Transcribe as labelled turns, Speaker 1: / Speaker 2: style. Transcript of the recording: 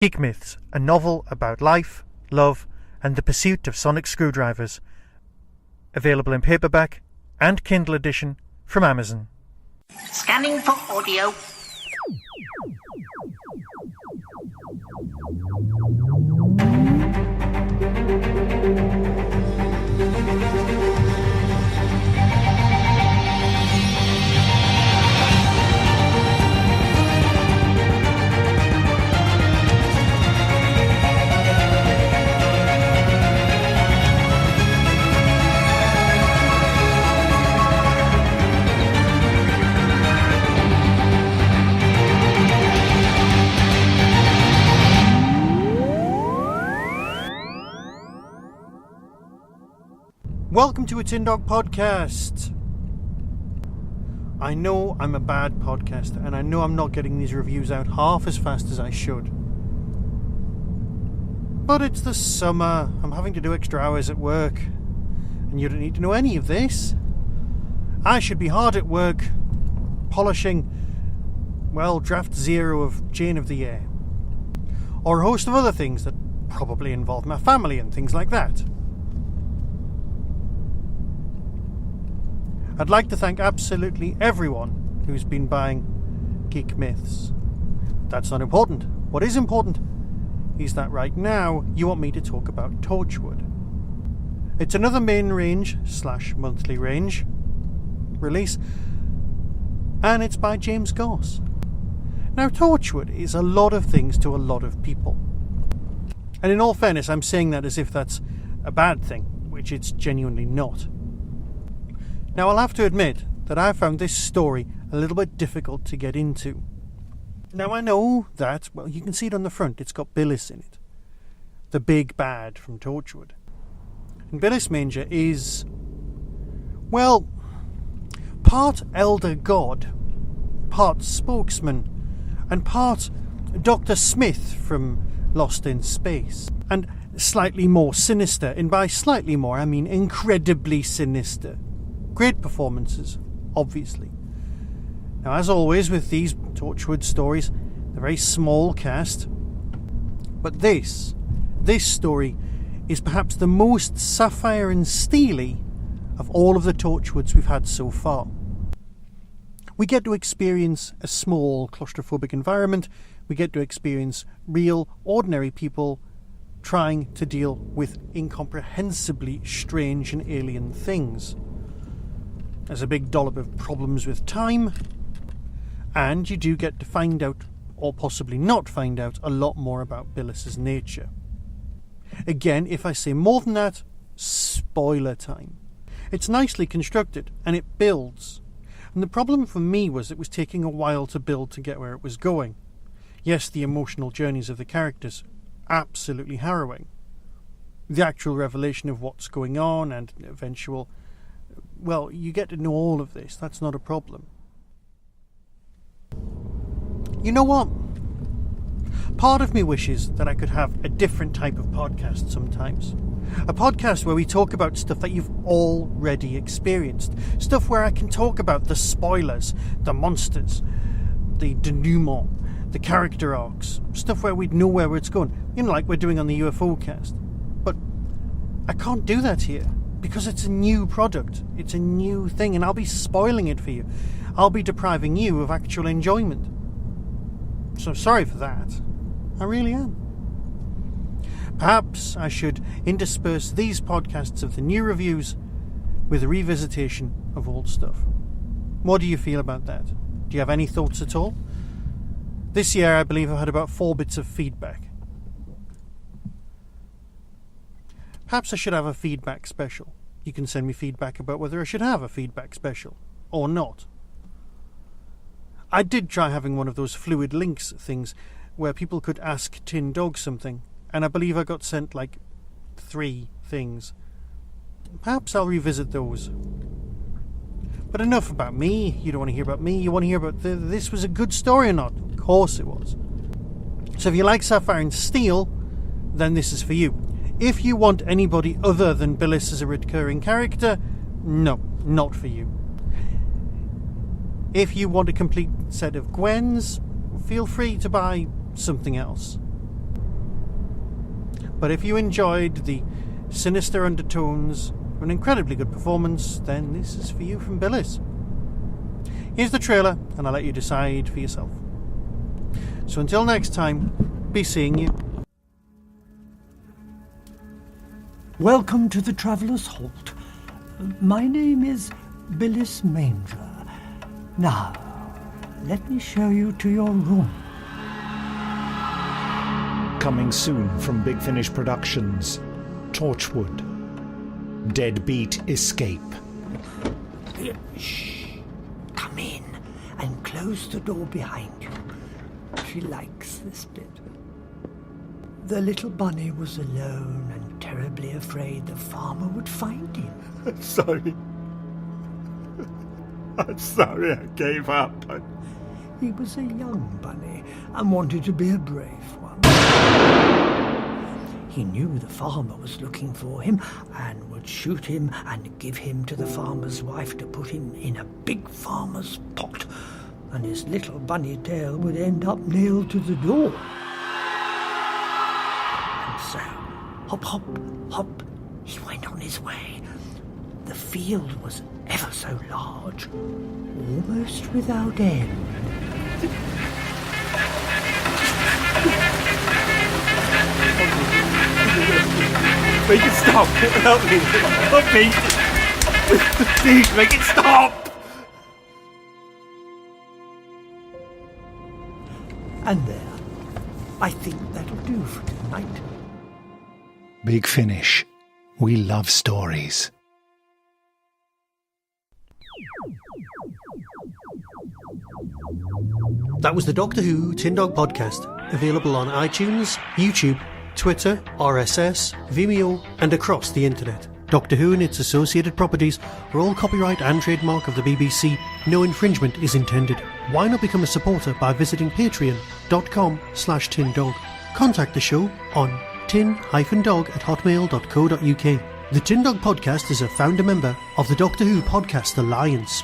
Speaker 1: Geek Myths, a novel about life, love, and the pursuit of sonic screwdrivers. Available in paperback and Kindle edition from Amazon.
Speaker 2: Scanning for audio.
Speaker 1: Welcome to a Tin Dog Podcast. I know I'm a bad podcaster, and I know I'm not getting these reviews out half as fast as I should. But it's the summer, I'm having to do extra hours at work, and you don't need to know any of this. I should be hard at work, polishing, draft 0 of Jane of the Year. Or a host of other things that probably involve my family and things like that. I'd like to thank absolutely everyone who's been buying Geek Myths. That's not important. What is important is that right now you want me to talk about Torchwood. It's another main range / monthly range release, and it's by James Goss. Now, Torchwood is a lot of things to a lot of people. And in all fairness, I'm saying that as if that's a bad thing, which it's genuinely not. Now, I'll have to admit that I found this story a little bit difficult to get into. Now, I know that, you can see it on the front, it's got Billis in it. The big bad from Torchwood. And Billis Manger is, part elder god, part spokesman, and part Dr. Smith from Lost in Space. And slightly more sinister, and by slightly more, I mean incredibly sinister. Great performances, obviously. Now, as always with these Torchwood stories, they're a very small cast. But this story is perhaps the most sapphire and steely of all of the Torchwoods we've had so far. We get to experience a small, claustrophobic environment. We get to experience real, ordinary people trying to deal with incomprehensibly strange and alien things. There's a big dollop of problems with time, and you do get to find out, or possibly not find out, a lot more about Billis's nature. Again, if I say more than that, spoiler time. It's nicely constructed, and it builds. And the problem for me was it was taking a while to build to get where it was going. Yes, the emotional journeys of the characters, absolutely harrowing. The actual revelation of what's going on and eventual... you get to know all of this. That's not a problem. You know what? Part of me wishes that I could have a different type of podcast sometimes. A podcast where we talk about stuff that you've already experienced. Stuff where I can talk about the spoilers, the monsters, the denouement, the character arcs. Stuff where we'd know where it's going. Like we're doing on the UFO cast. But I can't do that here. Because it's a new product, it's a new thing, and I'll be spoiling it for you. I'll be depriving you of actual enjoyment. So sorry for that. I really am. Perhaps I should intersperse these podcasts of the new reviews with a revisitation of old stuff. What do you feel about that? Do you have any thoughts at all? This year, I believe I've had about 4 bits of feedback. Perhaps I should have a feedback special. You can send me feedback about whether I should have a feedback special or not. I did try having one of those fluid links things where people could ask Tin Dog something, and I believe I got sent 3 things. Perhaps I'll revisit those. But enough about me. You don't want to hear about me. You want to hear about this was a good story or not. Of course it was. So if you like Sapphire and Steel, then this is for you. If you want anybody other than Billis as a recurring character, no, not for you. If you want a complete set of Gwens, feel free to buy something else. But if you enjoyed the sinister undertones of an incredibly good performance, then this is for you from Billis. Here's the trailer, and I'll let you decide for yourself. So until next time, be seeing you.
Speaker 3: Welcome to the Traveller's Halt. My name is Bilis Manger. Now, let me show you to your room.
Speaker 4: Coming soon from BigFinish Productions, Torchwood, Deadbeat Escape.
Speaker 3: Shh. Come in and close the door behind you. She likes this bit. The little bunny was alone and terribly afraid the farmer would find him.
Speaker 5: I'm sorry. I'm sorry I gave up.
Speaker 3: He was a young bunny and wanted to be a brave one. He knew the farmer was looking for him and would shoot him and give him to the farmer's wife to put him in a big farmer's pot, and his little bunny tail would end up nailed to the door. And so, hop, hop, hop, he went on his way. The field was ever so large, almost without end.
Speaker 5: Make it stop! Help me! Help me! Please, make it stop!
Speaker 3: And there, I think that'll do for tonight.
Speaker 4: BigFinish. We love stories.
Speaker 1: That was the Doctor Who Tin Dog Podcast, available on iTunes, YouTube, Twitter, RSS, Vimeo, and across the internet. Doctor Who and its associated properties are all copyright and trademark of the BBC. No infringement is intended. Why not become a supporter by visiting patreon.com/tindog. Contact the show on tin-dog@hotmail.co.uk. The Tin Dog Podcast is a founder member of the Doctor Who Podcast Alliance.